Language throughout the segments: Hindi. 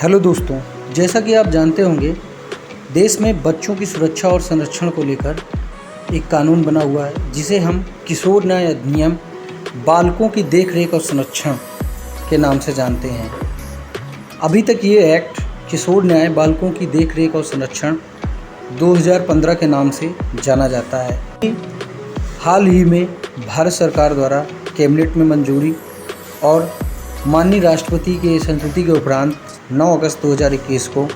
हेलो दोस्तों, जैसा कि आप जानते होंगे, देश में बच्चों की सुरक्षा और संरक्षण को लेकर एक कानून बना हुआ है जिसे हम किशोर न्याय अधिनियम बालकों की देखरेख और संरक्षण के नाम से जानते हैं। अभी तक ये एक्ट किशोर न्याय बालकों की देखरेख और संरक्षण 2015 के नाम से जाना जाता है। हाल ही में भारत सरकार द्वारा कैबिनेट में मंजूरी और माननीय राष्ट्रपति के संस्तुति के उपरांत 9 अगस्त 2021 को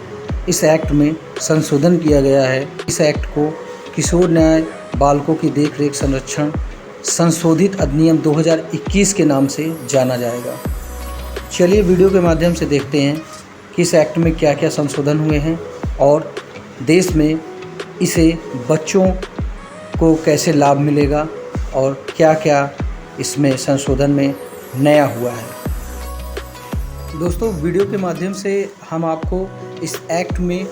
इस एक्ट में संशोधन किया गया है। इस एक्ट को किशोर न्याय बालकों की देखरेख संरक्षण संशोधित अधिनियम 2021 के नाम से जाना जाएगा। चलिए वीडियो के माध्यम से देखते हैं कि इस एक्ट में क्या क्या संशोधन हुए हैं और देश में इसे बच्चों को कैसे लाभ मिलेगा और क्या क्या इसमें संशोधन में नया हुआ है। दोस्तों, वीडियो के माध्यम से हम आपको इस एक्ट में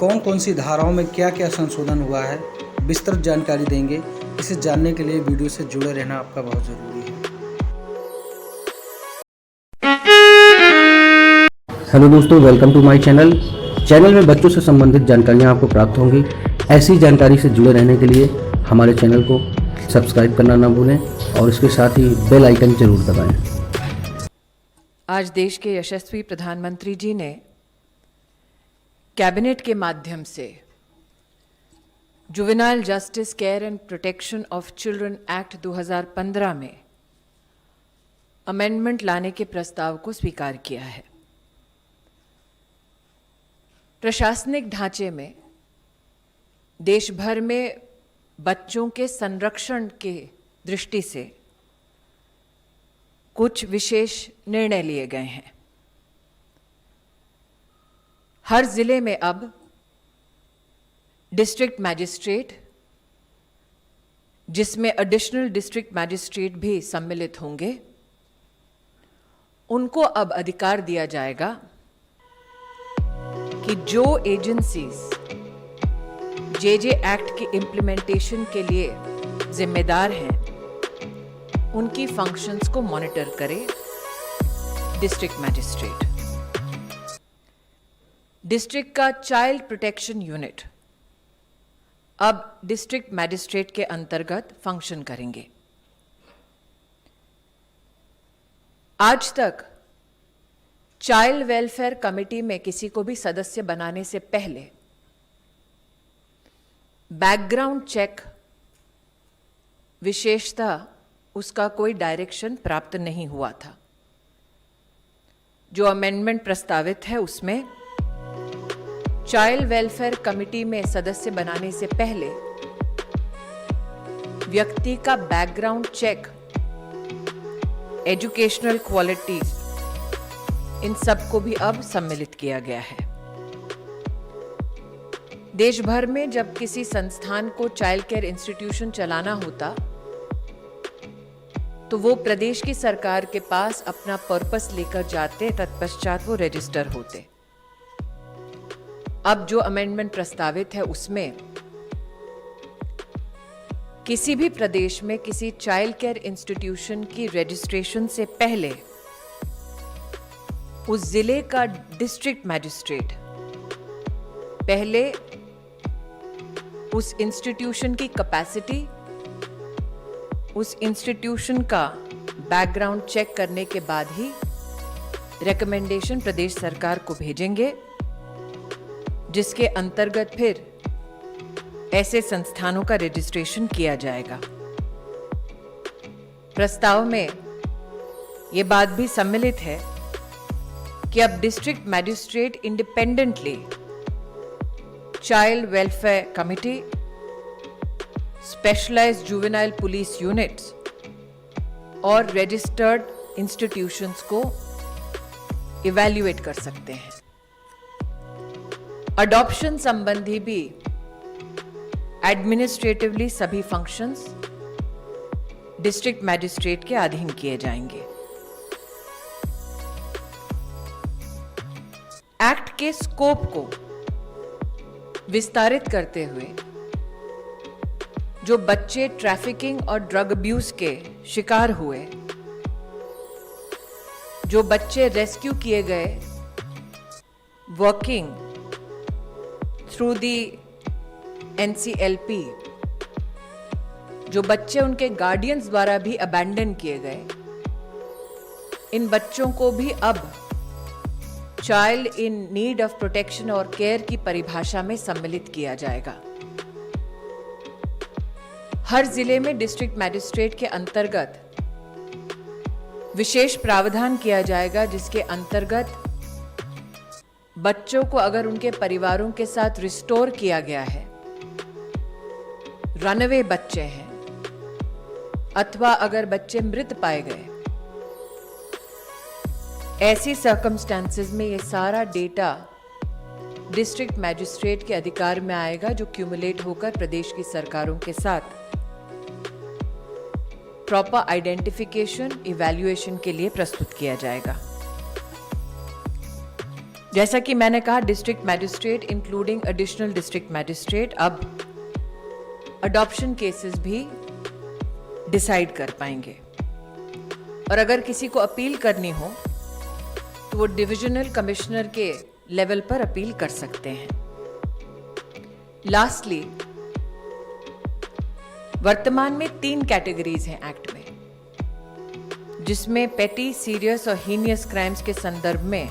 कौन कौन सी धाराओं में क्या क्या संशोधन हुआ है विस्तृत जानकारी देंगे। इसे जानने के लिए वीडियो से जुड़े रहना आपका बहुत ज़रूरी है। हेलो दोस्तों, welcome to my channel. Channel में बच्चों से संबंधित जानकारियाँ आपको प्राप्त होंगी। ऐसी जानकारी से जुड़े रहने के लिए हमारे चैनल को सब्सक्राइब करना ना भूलें और इसके साथ ही बेल आइकन जरूर दबाएं। आज देश के यशस्वी प्रधानमंत्री जी ने कैबिनेट के माध्यम से juvenile justice care and protection of children act 2015 में अमेंडमेंट लाने के प्रस्ताव को स्वीकार किया है। प्रशासनिक ढांचे में देश भर में बच्चों के संरक्षण के दृष्टि से कुछ विशेष निर्णय लिए गए हैं। हर जिले में अब डिस्ट्रिक्ट मैजिस्ट्रेट, जिसमें एडिशनल डिस्ट्रिक्ट मैजिस्ट्रेट भी सम्मिलित होंगे, उनको अब अधिकार दिया जाएगा कि जो एजेंसीज जे एक्ट की इम्प्लीमेंटेशन के लिए जिम्मेदार हैं उनकी फंक्शंस को मॉनिटर करे डिस्ट्रिक्ट मैजिस्ट्रेट। डिस्ट्रिक्ट का चाइल्ड प्रोटेक्शन यूनिट अब डिस्ट्रिक्ट मैजिस्ट्रेट के अंतर्गत फंक्शन करेंगे। आज तक चाइल्ड वेलफेयर कमेटी में किसी को भी सदस्य बनाने से पहले बैकग्राउंड चेक विशेषतः उसका कोई डायरेक्शन प्राप्त नहीं हुआ था। जो अमेंडमेंट प्रस्तावित है उसमें चाइल्ड वेलफेयर कमेटी में सदस्य बनाने से पहले व्यक्ति का बैकग्राउंड चेक, एजुकेशनल क्वालिटीज, इन सब को भी अब सम्मिलित किया गया है। देश भर में जब किसी संस्थान को चाइल्ड केयर इंस्टीट्यूशन चलाना होता तो वो प्रदेश की सरकार के पास अपना पर्पस लेकर जाते, तत्पश्चात वो रजिस्टर होते। अब जो अमेंडमेंट प्रस्तावित है उसमें किसी भी प्रदेश में किसी चाइल्ड केयर इंस्टीट्यूशन की रजिस्ट्रेशन से पहले उस जिले का डिस्ट्रिक्ट मैजिस्ट्रेट पहले उस इंस्टीट्यूशन की कैपेसिटी, उस इंस्टीट्यूशन का बैकग्राउंड चेक करने के बाद ही रिकमेंडेशन प्रदेश सरकार को भेजेंगे, जिसके अंतर्गत फिर ऐसे संस्थानों का रजिस्ट्रेशन किया जाएगा। प्रस्ताव में ये बात भी सम्मिलित है कि अब district magistrate independently child welfare committee, specialised juvenile police units और रजिस्टर्ड इंस्टीट्यूशंस को इवैल्यूएट कर सकते हैं। अडॉप्शन संबंधी भी एडमिनिस्ट्रेटिवली सभी फंक्शंस डिस्ट्रिक्ट मैजिस्ट्रेट के अधीन किए जाएंगे। एक्ट के स्कोप को विस्तारित करते हुए जो बच्चे ट्रैफिकिंग और ड्रग अब्यूज के शिकार हुए, जो बच्चे रेस्क्यू किए गए working through the NCLP, जो बच्चे उनके गार्डियंस द्वारा भी अबैंडन किए गए, इन बच्चों को भी अब child in need of protection और केयर की परिभाषा में सम्मिलित किया जाएगा। हर जिले में डिस्ट्रिक्ट मैजिस्ट्रेट के अंतर्गत विशेष प्रावधान किया जाएगा, जिसके अंतर्गत बच्चों को अगर उनके परिवारों के साथ रिस्टोर किया गया है, रनअवे बच्चे हैं अथवा अगर बच्चे मृत पाए गए, ऐसी सर्कमस्टेंसेस में ये सारा डेटा डिस्ट्रिक्ट मैजिस्ट्रेट के अधिकार में आएगा, जो क्यूमुलेट होकर प्रदेश की सरकारों के साथ प्रॉपर आइडेंटिफिकेशन, इवैल्यूएशन के लिए प्रस्तुत किया जाएगा। जैसा कि मैंने कहा, district magistrate including additional district magistrate अब अडॉप्शन केसेस भी डिसाइड कर पाएंगे, और अगर किसी को अपील करनी हो तो वो डिविजनल कमिश्नर के लेवल पर अपील कर सकते हैं। लास्टली, वर्तमान में 3 कैटेगरीज हैं एक्ट में, जिसमें पेटी, सीरियस और हीनियस क्राइम्स के संदर्भ में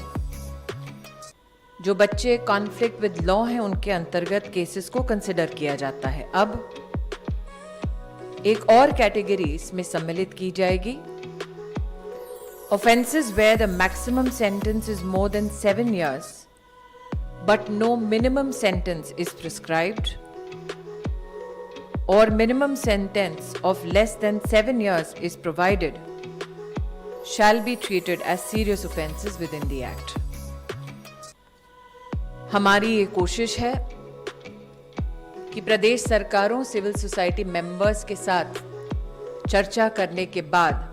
जो बच्चे कॉन्फ्लिक्ट विद लॉ हैं उनके अंतर्गत केसेस को कंसिडर किया जाता है। अब एक और कैटेगरी इसमें सम्मिलित की जाएगी, offenses where the maximum sentence is more than 7 years but no minimum sentence is prescribed, or minimum sentence of less than 7 years is provided, shall be treated as serious offenses within the act. हमारी ये कोशिश है कि प्रदेश सरकारों, सिविल सोसाइटी मेंबर्स के साथ चर्चा करने के बाद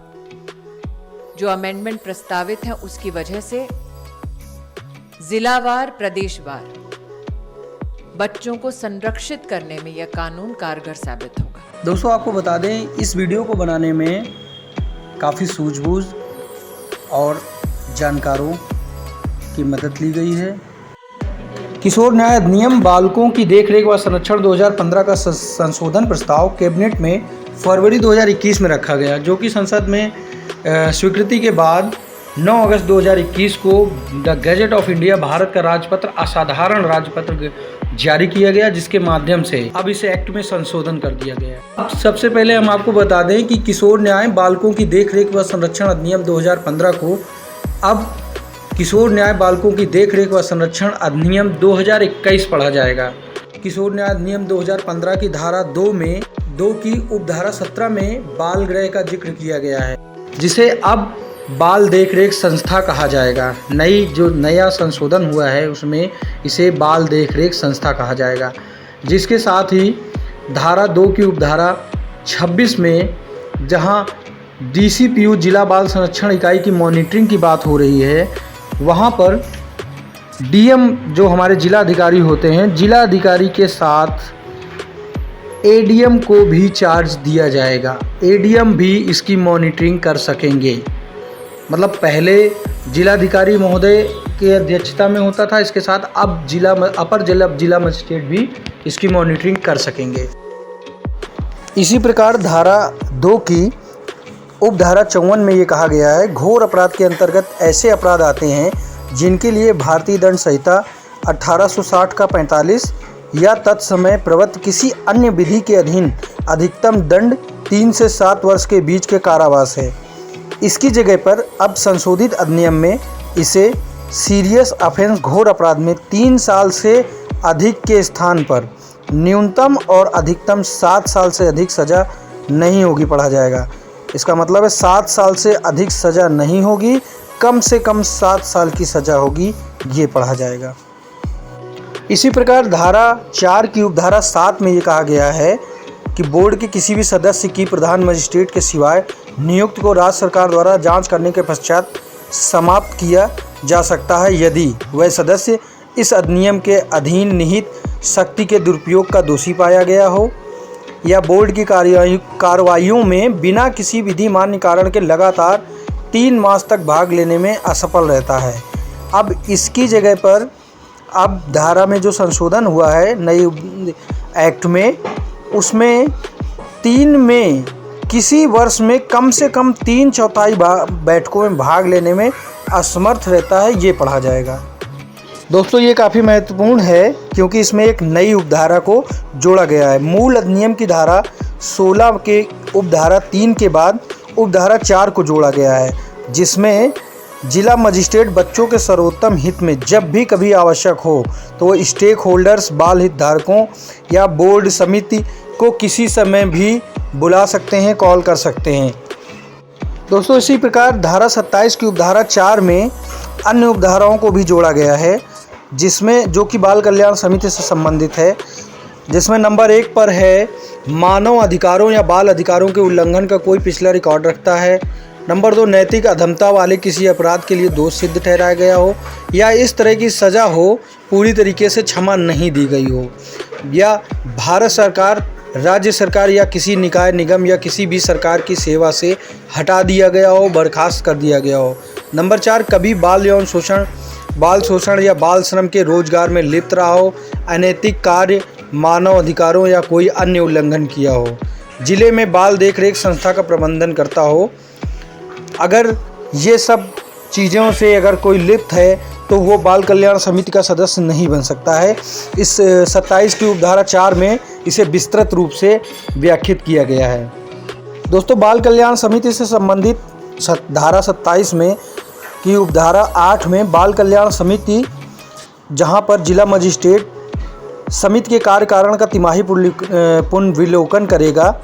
जो अमेंडमेंट प्रस्तावित है, उसकी वजह से जिलावार, प्रदेशवार बच्चों को संरक्षित करने में यह कानून कारगर साबित होगा। दोस्तों, आपको बता दें, इस वीडियो को बनाने में काफ़ी सूझबूझ और जानकारों की मदद ली गई है। किशोर न्याय अधिनियम बालकों की देखरेख व संरक्षण 2015 का संशोधन प्रस्ताव कैबिनेट में फरवरी 2021 में रखा गया, जो कि संसद में स्वीकृति के बाद 9 अगस्त 2021 को the gadget of India, Bharat का राजपत्र, असाधारण राजपत्र जारी किया गया, जिसके माध्यम से अब इसे एक्ट में संशोधन कर दिया गया। अब सबसे पहले हम आपको बता दें कि किशोर न्याय बालकों की देखरेख व संरक्षण अधिनियम 2015 को अब किशोर न्याय बालकों की देखरेख व संरक्षण अधिनियम 2021 पढ़ा जाएगा। किशोर न्याय अधिनियम 2015 की धारा 2 की उपधारा 17 में बाल गृह का जिक्र किया गया है, जिसे अब बाल देखरेख संस्था कहा जाएगा। जो नया संशोधन हुआ है उसमें इसे बाल देखरेख संस्था कहा जाएगा, जिसके साथ ही धारा 2 की उपधारा 26 में जहां DCPU जिला बाल संरक्षण इकाई की मॉनिटरिंग की बात हो रही है, वहां पर DM जो हमारे जिला अधिकारी होते हैं, जिला अधिकारी के साथ ADM को भी चार्ज दिया जाएगा। ADM भी इसकी मॉनिटरिंग कर सकेंगे। मतलब पहले जिलाधिकारी महोदय की अध्यक्षता में होता था, इसके साथ अब अपर जिला मजिस्ट्रेट भी इसकी मॉनिटरिंग कर सकेंगे। इसी प्रकार धारा 2 की उपधारा 54 में ये कहा गया है, घोर अपराध के अंतर्गत ऐसे अपराध आते हैं जिनके लिए भारतीय दंड संहिता 1860 का 45 या तत्समय प्रवृत्त किसी अन्य विधि के अधीन अधिकतम दंड 3 से 7 वर्ष के बीच के कारावास है। इसकी जगह पर अब संशोधित अधिनियम में इसे सीरियस ऑफेंस, घोर अपराध में 3 साल से अधिक के स्थान पर न्यूनतम और अधिकतम 7 साल से अधिक सज़ा नहीं होगी पढ़ा जाएगा। इसका मतलब है 7 साल से अधिक सज़ा नहीं होगी, कम से कम 7 साल की सज़ा होगी, ये पढ़ा जाएगा। इसी प्रकार धारा 4 की उपधारा 7 में ये कहा गया है कि बोर्ड के किसी भी सदस्य की प्रधान मजिस्ट्रेट के सिवाय नियुक्त को राज्य सरकार द्वारा जांच करने के पश्चात समाप्त किया जा सकता है, यदि वह सदस्य इस अधिनियम के अधीन निहित शक्ति के दुरुपयोग का दोषी पाया गया हो या बोर्ड की कार्रवाइयों में बिना किसी विधि मान्य कारण के लगातार 3 मास तक भाग लेने में असफल रहता है। अब इसकी जगह पर अब धारा में जो संशोधन हुआ है नई एक्ट में, उसमें 3 में किसी वर्ष में कम से कम 3/4 बैठकों में भाग लेने में असमर्थ रहता है, ये पढ़ा जाएगा। दोस्तों ये काफ़ी महत्वपूर्ण है क्योंकि इसमें एक नई उपधारा को जोड़ा गया है। मूल अधिनियम की धारा 16 के उपधारा 3 के बाद उपधारा 4 को जोड़ा गया है, जिसमें जिला मजिस्ट्रेट बच्चों के सर्वोत्तम हित में जब भी कभी आवश्यक हो तो वो स्टेक होल्डर्स, बाल हितधारकों या बोर्ड समिति को किसी समय भी बुला सकते हैं, कॉल कर सकते हैं। दोस्तों इसी प्रकार धारा 27 की उपधारा 4 में अन्य उपधाराओं को भी जोड़ा गया है, जिसमें जो कि बाल कल्याण समिति से संबंधित है, जिसमें नंबर 1 पर है मानव अधिकारों या बाल अधिकारों के उल्लंघन का कोई पिछला रिकॉर्ड रखता है। नंबर 2 नैतिक अधमता वाले किसी अपराध के लिए दोष सिद्ध ठहराया गया हो या इस तरह की सज़ा हो पूरी तरीके से क्षमा नहीं दी गई हो, या भारत सरकार, राज्य सरकार या किसी निकाय निगम या किसी भी सरकार की सेवा से हटा दिया गया हो, बर्खास्त कर दिया गया हो। नंबर 4 कभी बाल यौन शोषण, बाल शोषण या बाल श्रम के रोजगार में लिप्त रहा हो, अनैतिक कार्य, मानव अधिकारों या कोई अन्य उल्लंघन किया हो, जिले में बाल देखरेख संस्था का प्रबंधन करता हो। अगर ये सब चीज़ों से अगर कोई लिप्त है तो वो बाल कल्याण समिति का सदस्य नहीं बन सकता है। इस 27 की उपधारा 4 में इसे विस्तृत रूप से व्याख्यात किया गया है। दोस्तों बाल कल्याण समिति से संबंधित धारा 27 में की उपधारा 8 में बाल कल्याण समिति, जहां पर जिला मजिस्ट्रेट समिति के कार्य कारण का तिमाही पुनर्विलोकन करेगा,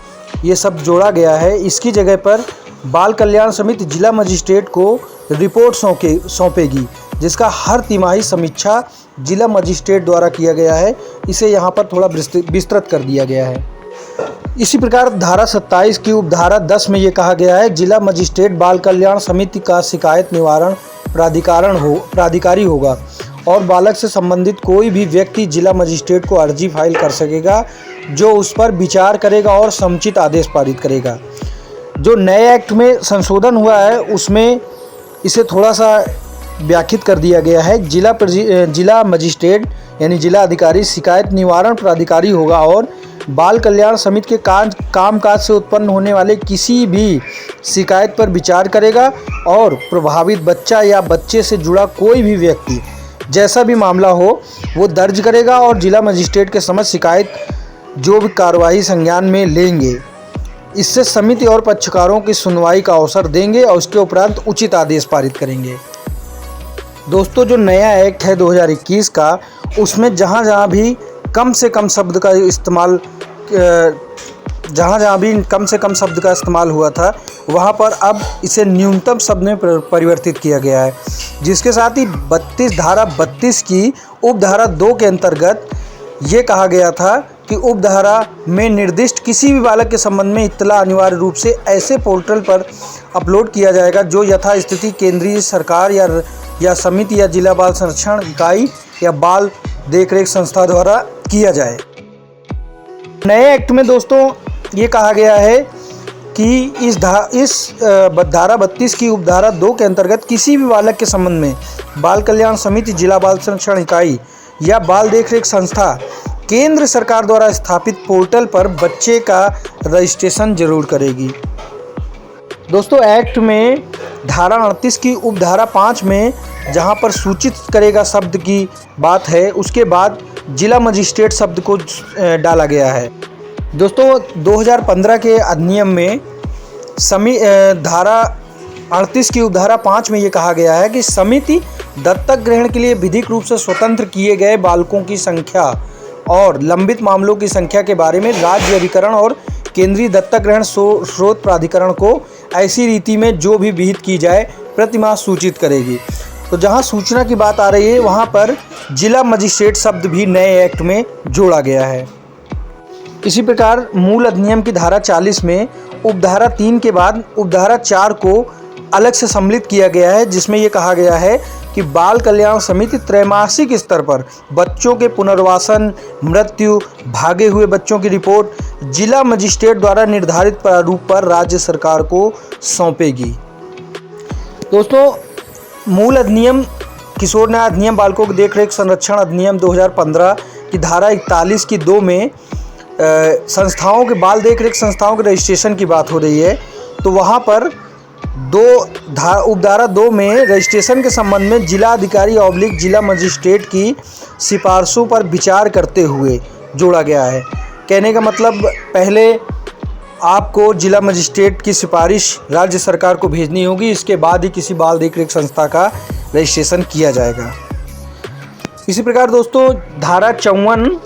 ये सब जोड़ा गया है। इसकी जगह पर बाल कल्याण समिति जिला मजिस्ट्रेट को रिपोर्ट सौंपेगी, जिसका हर तिमाही समीक्षा जिला मजिस्ट्रेट द्वारा किया गया है। इसे यहाँ पर थोड़ा विस्तृत कर दिया गया है। इसी प्रकार धारा 27 की उपधारा 10 में ये कहा गया है जिला मजिस्ट्रेट बाल कल्याण समिति का शिकायत निवारण प्राधिकारी होगा और बालक से संबंधित कोई भी व्यक्ति जिला मजिस्ट्रेट को अर्जी फाइल कर सकेगा, जो उस पर विचार करेगा और समुचित आदेश पारित करेगा। जो नए एक्ट में संशोधन हुआ है उसमें इसे थोड़ा सा व्याख्यात कर दिया गया है। जिला मजिस्ट्रेट यानी जिला अधिकारी शिकायत निवारण प्राधिकारी होगा और बाल कल्याण समिति के कामकाज से उत्पन्न होने वाले किसी भी शिकायत पर विचार करेगा और प्रभावित बच्चा या बच्चे से जुड़ा कोई भी व्यक्ति जैसा भी मामला हो वो दर्ज करेगा और जिला मजिस्ट्रेट के समक्ष शिकायत जो भी कार्रवाई संज्ञान में लेंगे। इससे समिति और पक्षकारों की सुनवाई का अवसर देंगे और उसके उपरांत उचित आदेश पारित करेंगे। दोस्तों जो नया एक्ट है 2021 का, उसमें जहाँ भी कम से कम शब्द का इस्तेमाल इस्तेमाल हुआ था, वहाँ पर अब इसे न्यूनतम शब्द में परिवर्तित किया गया है, जिसके साथ ही धारा 32 की उपधारा 2 के अंतर्गत ये कहा गया था कि उपधारा में निर्दिष्ट किसी भी बालक के संबंध में इत्तला अनिवार्य रूप से ऐसे पोर्टल पर अपलोड किया जाएगा जो यथास्थिति केंद्रीय सरकार या समिति या जिला बाल संरक्षण इकाई या बाल देखरेख संस्था द्वारा किया जाए। नए एक्ट में दोस्तों ये कहा गया है कि इस धारा 32 की उपधारा 2 के अंतर्गत किसी भी बालक के संबंध में बाल कल्याण समिति, जिला बाल संरक्षण इकाई या बाल देखरेख संस्था केंद्र सरकार द्वारा स्थापित पोर्टल पर बच्चे का रजिस्ट्रेशन जरूर करेगी। दोस्तों एक्ट में धारा 38 की उपधारा 5 में जहां पर सूचित करेगा शब्द की बात है, उसके बाद जिला मजिस्ट्रेट शब्द को डाला गया है। दोस्तों 2015 के अधिनियम में धारा 38 की उपधारा 5 में ये कहा गया है कि समिति दत्तक ग्रहण के लिए विधिक रूप से स्वतंत्र किए गए बालकों की संख्या और लंबित मामलों की संख्या के बारे में राज्य अभिकरण और केंद्रीय दत्तक ग्रहण स्रोत प्राधिकरण को ऐसी रीति में जो भी विहित की जाए प्रतिमाह सूचित करेगी। तो जहां सूचना की बात आ रही है वहां पर जिला मजिस्ट्रेट शब्द भी नए एक्ट में जोड़ा गया है। इसी प्रकार मूल अधिनियम की धारा 40 में उपधारा 3 के बाद उपधारा 4 को अलग से सम्मिलित किया गया है, जिसमें यह कहा गया है कि बाल कल्याण समिति त्रैमासिक स्तर पर बच्चों के पुनर्वासन, मृत्यु, भागे हुए बच्चों की रिपोर्ट जिला मजिस्ट्रेट द्वारा निर्धारित प्रारूप पर राज्य सरकार को सौंपेगी। दोस्तों मूल अधिनियम किशोर न्याय अधिनियम बालकों की देखरेख संरक्षण अधिनियम 2015 की धारा 41 की 2 में संस्थाओं के बाल देखरेख संस्थाओं के रजिस्ट्रेशन की बात हो रही है। तो वहाँ पर उपधारा 2 में रजिस्ट्रेशन के संबंध में जिला अधिकारी ऑब्लिक जिला मजिस्ट्रेट की सिफारिशों पर विचार करते हुए जोड़ा गया है। कहने का मतलब पहले आपको जिला मजिस्ट्रेट की सिफारिश राज्य सरकार को भेजनी होगी, इसके बाद ही किसी बाल देखरेख संस्था का रजिस्ट्रेशन किया जाएगा। इसी प्रकार दोस्तों धारा 54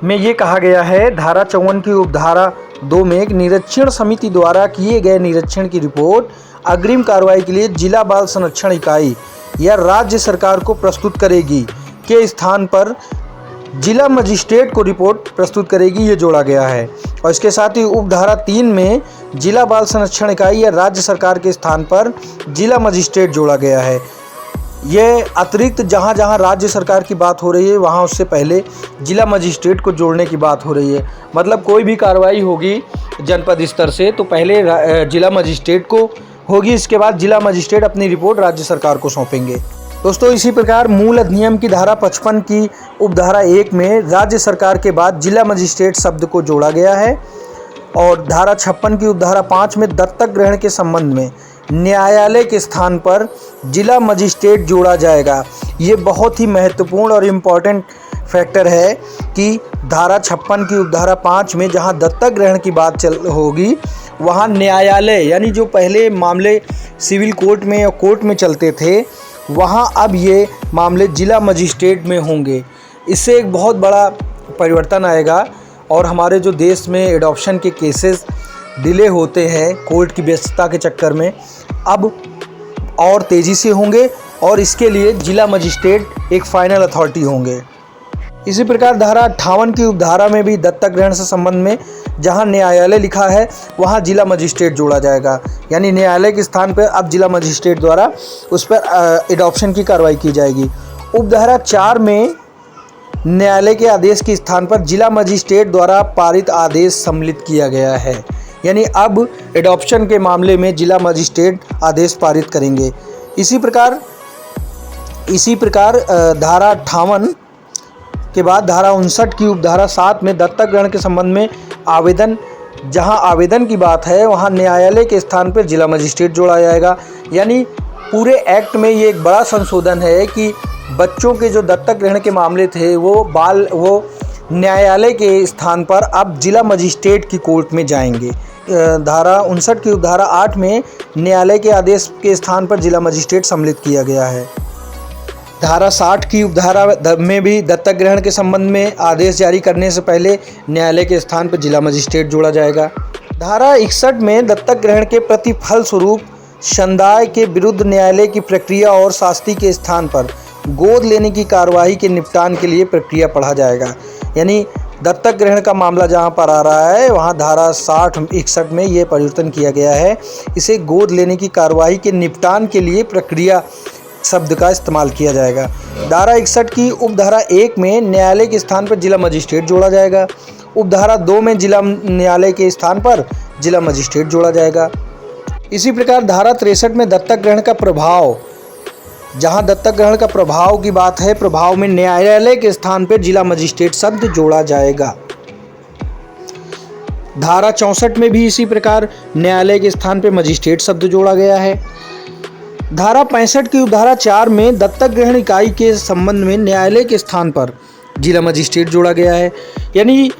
में ये कहा गया है, धारा 54 की उपधारा 2 में एक निरीक्षण समिति द्वारा किए गए निरीक्षण की रिपोर्ट अग्रिम कार्रवाई के लिए जिला बाल संरक्षण इकाई या राज्य सरकार को प्रस्तुत करेगी के स्थान पर जिला मजिस्ट्रेट को रिपोर्ट प्रस्तुत करेगी, ये जोड़ा गया है। और इसके साथ ही उपधारा 3 में जिला बाल संरक्षण इकाई या राज्य सरकार के स्थान पर जिला मजिस्ट्रेट जोड़ा गया है। ये अतिरिक्त जहाँ जहाँ राज्य सरकार की बात हो रही है वहाँ उससे पहले जिला मजिस्ट्रेट को जोड़ने की बात हो रही है। मतलब कोई भी कार्रवाई होगी जनपद स्तर से तो पहले जिला मजिस्ट्रेट को होगी, इसके बाद जिला मजिस्ट्रेट अपनी रिपोर्ट राज्य सरकार को सौंपेंगे। दोस्तों इसी प्रकार मूल अधिनियम की धारा 55 की उपधारा 1 में राज्य सरकार के बाद जिला मजिस्ट्रेट शब्द को जोड़ा गया है। और धारा 56 की उपधारा 5 में दत्तक ग्रहण के संबंध में न्यायालय के स्थान पर जिला मजिस्ट्रेट जोड़ा जाएगा। ये बहुत ही महत्वपूर्ण और इम्पॉर्टेंट फैक्टर है कि धारा 56 की उपधारा 5 में जहां दत्तक ग्रहण की बात होगी वहां न्यायालय यानी जो पहले मामले सिविल कोर्ट में या कोर्ट में चलते थे वहां अब ये मामले जिला मजिस्ट्रेट में होंगे। इससे एक बहुत बड़ा परिवर्तन आएगा और हमारे जो देश में एडॉप्शन के केसेस डिले होते हैं कोर्ट की व्यस्तता के चक्कर में अब और तेज़ी से होंगे और इसके लिए जिला मजिस्ट्रेट एक फाइनल अथॉरिटी होंगे। इसी प्रकार धारा 58 की उपधारा में भी दत्तक ग्रहण से संबंध में जहां न्यायालय लिखा है वहां जिला मजिस्ट्रेट जोड़ा जाएगा, यानी न्यायालय के स्थान पर अब जिला मजिस्ट्रेट द्वारा उस पर एडॉप्शन की कार्रवाई की जाएगी। उपधारा 4 में न्यायालय के आदेश के स्थान पर जिला मजिस्ट्रेट द्वारा पारित आदेश सम्मिलित किया गया है, यानी अब एडॉप्शन के मामले में जिला मजिस्ट्रेट आदेश पारित करेंगे। इसी प्रकार धारा 58 के बाद धारा 59 की उपधारा 7 में दत्तक ग्रहण के संबंध में जहां आवेदन की बात है वहां न्यायालय के स्थान पर जिला मजिस्ट्रेट जोड़ा जाएगा। यानी पूरे एक्ट में ये एक बड़ा संशोधन है कि बच्चों के जो दत्तक ग्रहण के मामले थे वो न्यायालय के स्थान पर अब जिला मजिस्ट्रेट की कोर्ट में जाएंगे। धारा 59 की उपधारा 8 में न्यायालय के आदेश के स्थान पर जिला मजिस्ट्रेट सम्मिलित किया गया है। धारा 60 की उपधारा में भी दत्तक ग्रहण के संबंध में आदेश जारी करने से पहले न्यायालय के स्थान पर जिला मजिस्ट्रेट जोड़ा जाएगा। धारा 61 में दत्तक ग्रहण के प्रतिफल स्वरूप संदाय के विरुद्ध न्यायालय की प्रक्रिया और शास्ति के स्थान पर गोद लेने की कार्यवाही के निपटान के लिए प्रक्रिया पढ़ा जाएगा। यानी दत्तक ग्रहण का मामला जहां पर आ रहा है वहां धारा 60-61 में ये परिवर्तन किया गया है। इसे गोद लेने की कार्यवाही के निपटान के लिए प्रक्रिया शब्द का इस्तेमाल किया जाएगा। धारा 61 की उपधारा 1 में न्यायालय के स्थान पर जिला मजिस्ट्रेट जोड़ा जाएगा। उपधारा 2 में जिला न्यायालय के स्थान पर जिला मजिस्ट्रेट जोड़ा जाएगा। इसी प्रकार धारा 63 में दत्तक ग्रहण का प्रभाव, जहां दत्तक ग्रहण का प्रभाव की बात है, प्रभाव में न्यायालय के स्थान पर जिला मजिस्ट्रेट शब्द जोड़ा जाएगा। धारा 64 में भी इसी प्रकार न्यायालय के स्थान पर मजिस्ट्रेट शब्द जोड़ा गया है। धारा 65 की उपधारा 4 में दत्तक ग्रहण इकाई के संबंध में न्यायालय के स्थान पर जिला मजिस्ट्रेट जोड़ा गया है। यानी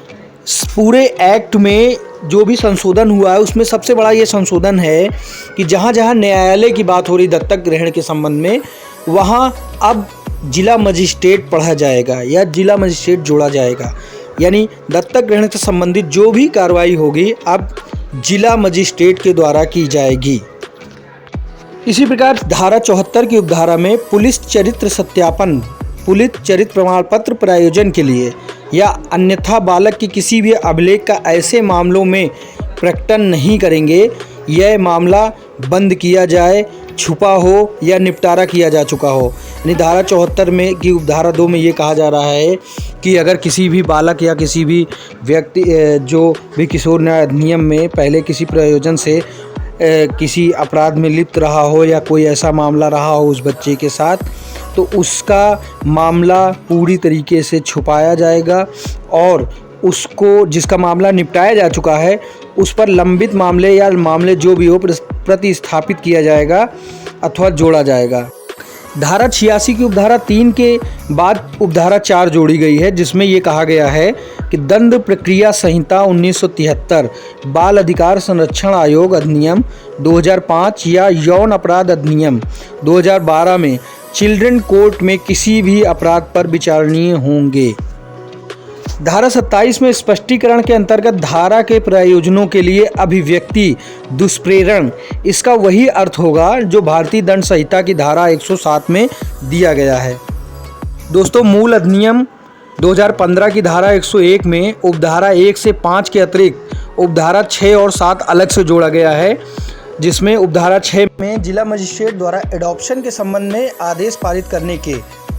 पूरे एक्ट में जो भी संशोधन हुआ है उसमें सबसे बड़ा ये संशोधन है कि जहाँ जहाँ न्यायालय की बात हो रही दत्तक ग्रहण के संबंध में वहाँ अब जिला मजिस्ट्रेट पढ़ा जाएगा या जिला मजिस्ट्रेट जोड़ा जाएगा। यानी दत्तक ग्रहण से संबंधित जो भी कार्रवाई होगी अब जिला मजिस्ट्रेट के द्वारा की जाएगी। इसी प्रकार धारा 74 की उपधारा में पुलिस चरित्र सत्यापन, पुलिस चरित्र प्रमाण पत्र प्रायोजन के लिए या अन्यथा बालक के किसी भी अभिलेख का ऐसे मामलों में प्रकटन नहीं करेंगे, यह मामला बंद किया जाए, छुपा हो या निपटारा किया जा चुका हो। यानी धारा 74 में की उपधारा 2 में ये कहा जा रहा है कि अगर किसी भी बालक या किसी भी व्यक्ति जो भी किशोर न्याय अधिनियम में पहले किसी प्रयोजन से किसी अपराध में लिप्त रहा हो या कोई ऐसा मामला रहा हो उस बच्चे के साथ, तो उसका मामला पूरी तरीके से छुपाया जाएगा और उसको जिसका मामला निपटाया जा चुका है उस पर लंबित मामले या मामले जो भी हो प्रतिस्थापित किया जाएगा अथवा जोड़ा जाएगा। धारा 86 की उपधारा 3 के बाद उपधारा 4 जोड़ी गई है, जिसमें ये कहा गया है कि दंड प्रक्रिया संहिता 1973, बाल अधिकार संरक्षण आयोग अधिनियम 2005 या यौन अपराध अधिनियम 2012 में चिल्ड्रन कोर्ट में किसी भी अपराध पर विचारणीय होंगे। धारा 27 में स्पष्टीकरण के अंतर्गत धारा के प्रयोजनों के लिए अभिव्यक्ति दुष्प्रेरण इसका वही अर्थ होगा जो भारतीय दंड संहिता की धारा 107 में दिया गया है। दोस्तों, मूल अधिनियम 2015 की धारा 101 में उपधारा 1 से 5 के अतिरिक्त उपधारा 6 और 7 अलग से जोड़ा गया है, जिसमें उपधारा 6 में जिला मजिस्ट्रेट द्वारा एडॉप्शन के संबंध में आदेश पारित करने के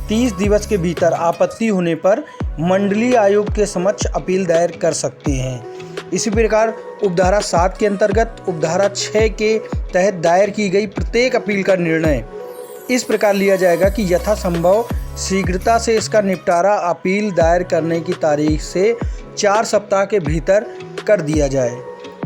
30 दिवस के भीतर आपत्ति होने पर मंडलीय आयोग के समक्ष अपील दायर कर सकते हैं। इसी प्रकार उपधारा 7 के अंतर्गत उपधारा 6 के तहत दायर की गई प्रत्येक अपील का निर्णय इस प्रकार लिया जाएगा कि यथासंभव शीघ्रता से इसका निपटारा अपील दायर करने की तारीख से 4 सप्ताह के भीतर कर दिया जाए।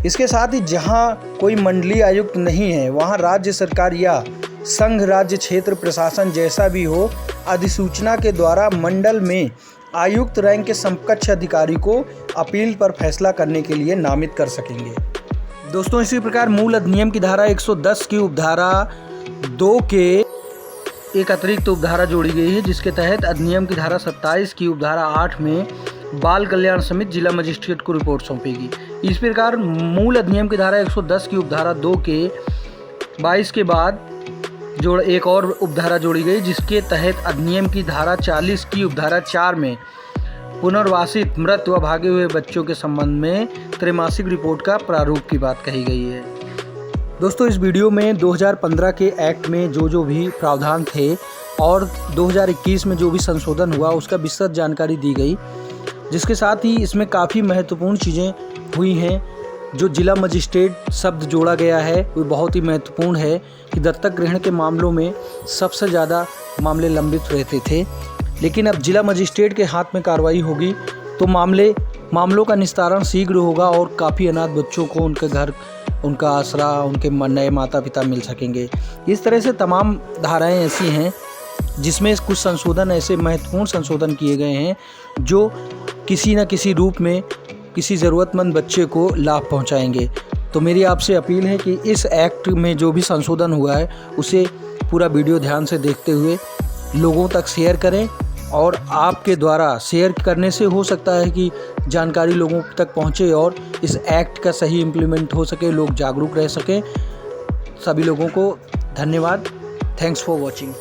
इसके साथ ही जहां कोई मंडलीय आयुक्त नहीं है वहां राज्य सरकार या संघ राज्य क्षेत्र प्रशासन जैसा भी हो अधिसूचना के द्वारा मंडल में आयुक्त रैंक के समकक्ष अधिकारी को अपील पर फैसला करने के लिए नामित कर सकेंगे। दोस्तों, इसी प्रकार मूल अधिनियम की धारा 110 की उपधारा 2 के एक अतिरिक्त उपधारा जोड़ी गई है, जिसके तहत अधिनियम की धारा 27 की उपधारा 8 में बाल कल्याण समिति जिला मजिस्ट्रेट को रिपोर्ट सौंपेगी। इस प्रकार मूल अधिनियम की धारा 110 की उपधारा 2 के 22 के बाद एक और उपधारा जोड़ी गई, जिसके तहत अधिनियम की धारा 40 की उपधारा 4 में पुनर्वासित मृत व भागे हुए बच्चों के संबंध में त्रैमासिक रिपोर्ट का प्रारूप की बात कही गई है। दोस्तों, इस वीडियो में 2015 के एक्ट में जो भी प्रावधान थे और 2021 में जो भी संशोधन हुआ उसका विस्तृत जानकारी दी गई, जिसके साथ ही इसमें काफ़ी महत्वपूर्ण चीज़ें हुई हैं। जो जिला मजिस्ट्रेट शब्द जोड़ा गया है वो बहुत ही महत्वपूर्ण है कि दत्तक ग्रहण के मामलों में सबसे ज़्यादा मामले लंबित रहते थे, लेकिन अब जिला मजिस्ट्रेट के हाथ में कार्रवाई होगी तो मामलों का निस्तारण शीघ्र होगा और काफ़ी अनाथ बच्चों को उनके घर उनका आसरा उनके नए माता पिता मिल सकेंगे। इस तरह से तमाम धाराएं ऐसी हैं जिसमें कुछ संशोधन ऐसे महत्वपूर्ण संशोधन किए गए हैं जो किसी न किसी रूप में किसी ज़रूरतमंद बच्चे को लाभ पहुंचाएंगे। तो मेरी आपसे अपील है कि इस एक्ट में जो भी संशोधन हुआ है उसे पूरा वीडियो ध्यान से देखते हुए लोगों तक शेयर करें, और आपके द्वारा शेयर करने से हो सकता है कि जानकारी लोगों तक पहुंचे और इस एक्ट का सही इम्प्लीमेंट हो सके, लोग जागरूक रह सकें। सभी लोगों को धन्यवाद। Thanks for watching.